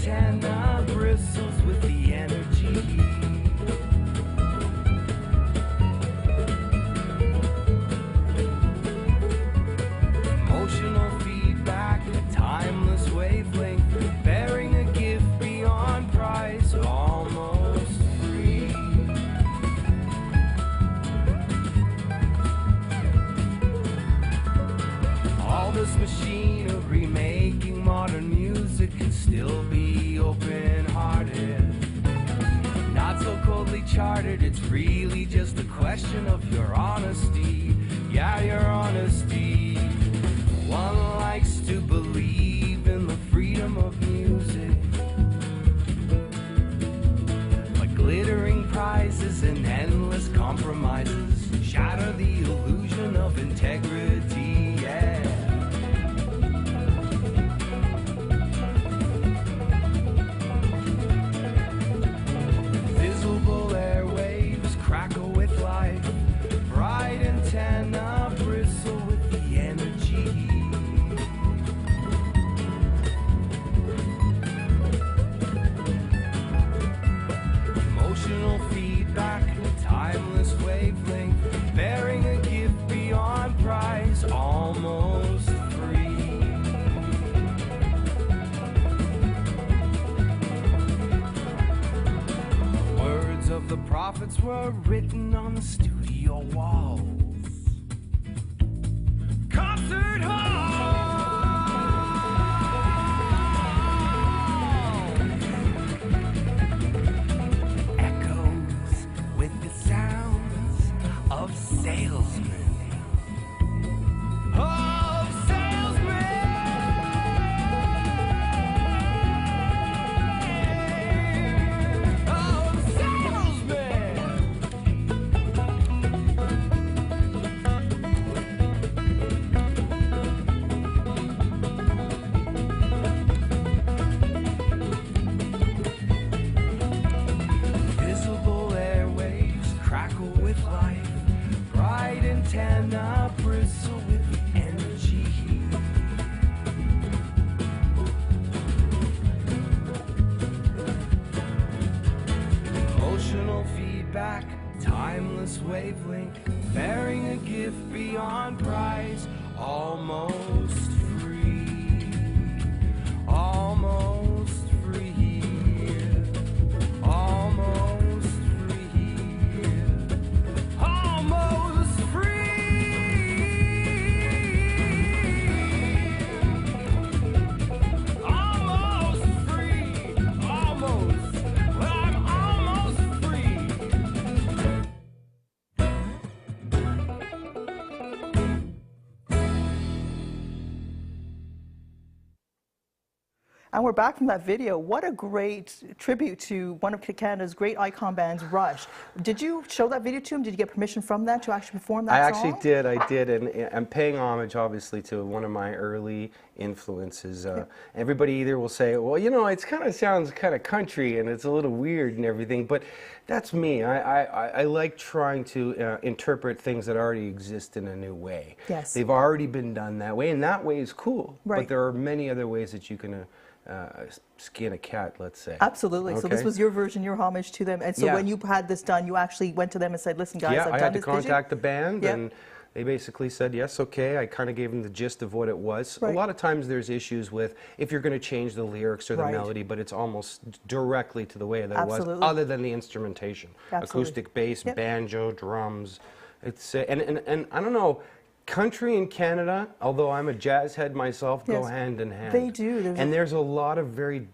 antenna bristles with the energy. Emotional feedback, a timeless wavelength, bearing a gift beyond price, almost free. All this machinery making modern music can still be open-hearted, not so coldly chartered. It's really just a question of your honesty. Yeah, your honesty. One likes to believe in the freedom of music, but glittering prizes and endless compromises shatter the illusion of integrity. Yeah. Visible airwaves crackle with life, bright antenna bristle with the energy. Emotional feedback, a timeless wavelength, bearing a gift beyond price, almost free. The words of the prophets were written on the studio walls. Concert hall! Echoes with the sounds of salesmen. Of salesmen! Of salesmen! Visible airwaves crackle with life, bright antenna bristle with the energy. Emotional feedback, timeless wavelength, bearing a gift beyond price, almost free, almost free, almost free, almost free, almost free, almost, well, I'm almost free. And we're back from that video. What a great tribute to one of Canada's great icon bands, Rush. Did you show that video to him? Did you get permission from them to actually perform that I song? actually did, and I'm paying homage, obviously, to one of my early influences. Everybody either will say, well, you know, it kind of sounds kind of country, and it's a little weird and everything, but that's me. I like trying to interpret things that already exist in a new way. Yes. They've already been done that way, and that way is cool. Right. But there are many other ways that you can skin a cat, let's say. Absolutely. So this Okay. was your version, your homage to them. And so Yeah. when you had this done, you actually went to them and said, listen, guys, Yeah, I've I done had to this. Did you? contact the band, Yep. and they basically said, yes, okay. I kind of gave them the gist of what it was. Right. A lot of times there's issues with if you're going to change the lyrics or the Right. melody, but it's almost directly to the way that it was, Absolutely. other than the instrumentation. Absolutely. Acoustic bass, Yep. banjo, drums. It's and I don't know, country in Canada, although I'm a jazz head myself, go Yes. hand in hand. They do. And there's a lot of very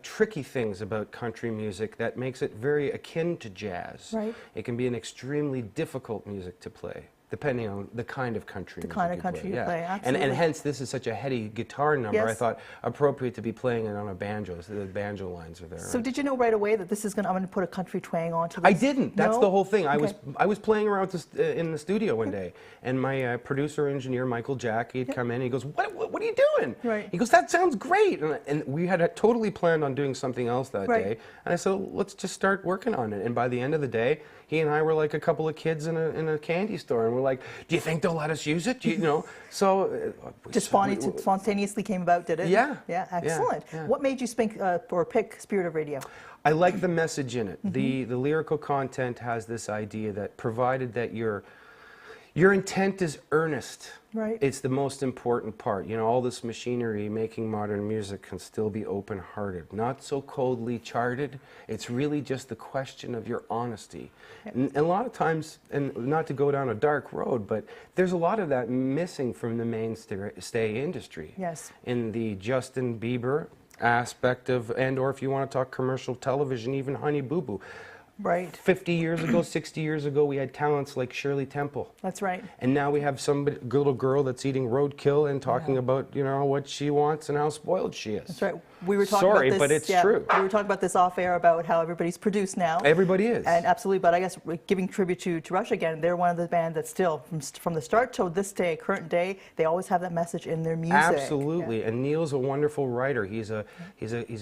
tricky things about country music that makes it very akin to jazz. Right. It can be an extremely difficult music to play, depending on the kind of country music kind of you country play. you Yeah. play, And absolutely. hence this is such a heady guitar number. I Yes. thought appropriate to be playing it on a banjo, so the banjo lines are there. So right? did you know right away that this is going to, I'm going to put a country twang onto this? I didn't. That's No? the whole thing. I Okay. was playing around with this, in the studio one day, and my producer engineer Michael Jack, he'd come in. And he goes, "What are you doing?" Right. He goes, "That sounds great." And we had totally planned on doing something else that Right. day. And I said, "Let's just start working on it." And by the end of the day, he and I were like a couple of kids in a candy store, and we're like, do you think they'll let us use it? Do you know? So Just spontaneously came about, did it? Yeah. Yeah, excellent. Yeah. What made you pick Spirit of Radio? I like the message in it. The lyrical content has this idea that provided that your intent is earnest, Right. it's the most important part. You know, all this machinery making modern music can still be open-hearted, not so coldly charted. It's really just the question of your honesty. And a lot of times, and not to go down a dark road, but there's a lot of that missing from the mainstay industry. Yes. In the Justin Bieber aspect of, and or if you want to talk commercial television, even Honey Boo Boo. Right. 50 years ago, 60 years ago, we had talents like Shirley Temple. That's right. And now we have some little girl that's eating roadkill and talking about, you know, what she wants and how spoiled she is. That's right. We were talking Sorry, about this, but it's true. We were talking about this off air about how everybody's produced now. Everybody is. And absolutely, but I guess giving tribute to Rush again, they're one of the bands that still, from the start till this day, current day, they always have that message in their music. Absolutely. Yeah. And Neil's a wonderful writer. He's a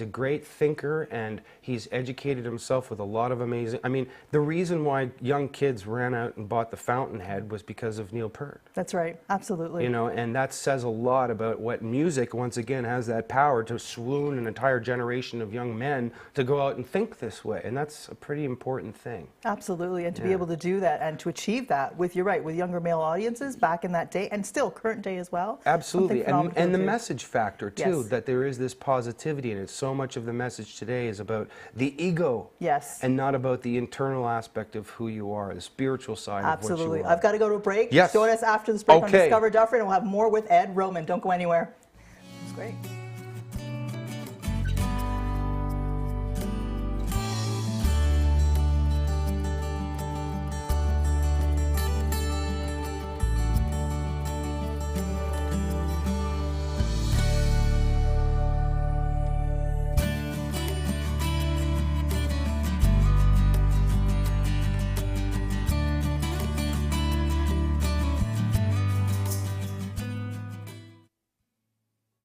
great thinker, and he's educated himself with a lot of amazing. I mean, the reason why young kids ran out and bought the Fountainhead was because of Neil Peart. That's right. Absolutely. You know, and that says a lot about what music, once again, has that power to swoon an entire generation of young men to go out and think this way. And that's a pretty important thing. Absolutely. And to be able to do that and to achieve that with, you're right, with younger male audiences back in that day and still current day as well. Absolutely. And the message factor, too, Yes. that there is this positivity in it. So much of the message today is about the ego. Yes. And not about the internal aspect of who you are, the spiritual side of what Absolutely. you are. I've got to go to a break. Yes. Join us after this break on Okay. Discover Dufferin, and we'll have more with Ed Roman. Don't go anywhere. It's great.